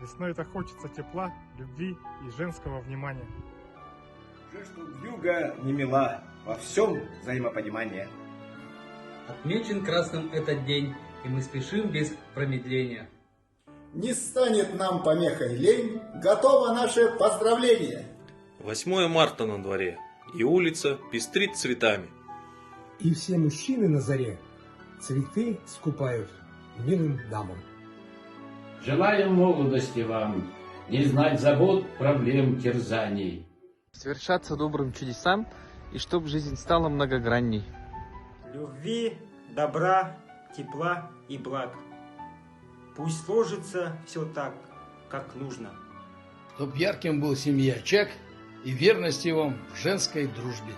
Весной-то хочется тепла, любви и женского внимания. Жаль, что вьюга не мила, во всем взаимопонимание. Отмечен красным этот день, и мы спешим без промедления. Не станет нам помехой лень, готово наше поздравление. 8 марта на дворе, и улица пестрит цветами. И все мужчины на заре цветы скупают милым дамам. Желаем молодости вам, не знать забот, проблем, терзаний. Свершаться добрым чудесам, и чтоб жизнь стала многогранней. Любви, добра, тепла и благ. Пусть сложится все так, как нужно. Чтоб ярким был семья очаг и верности вам в женской дружбе.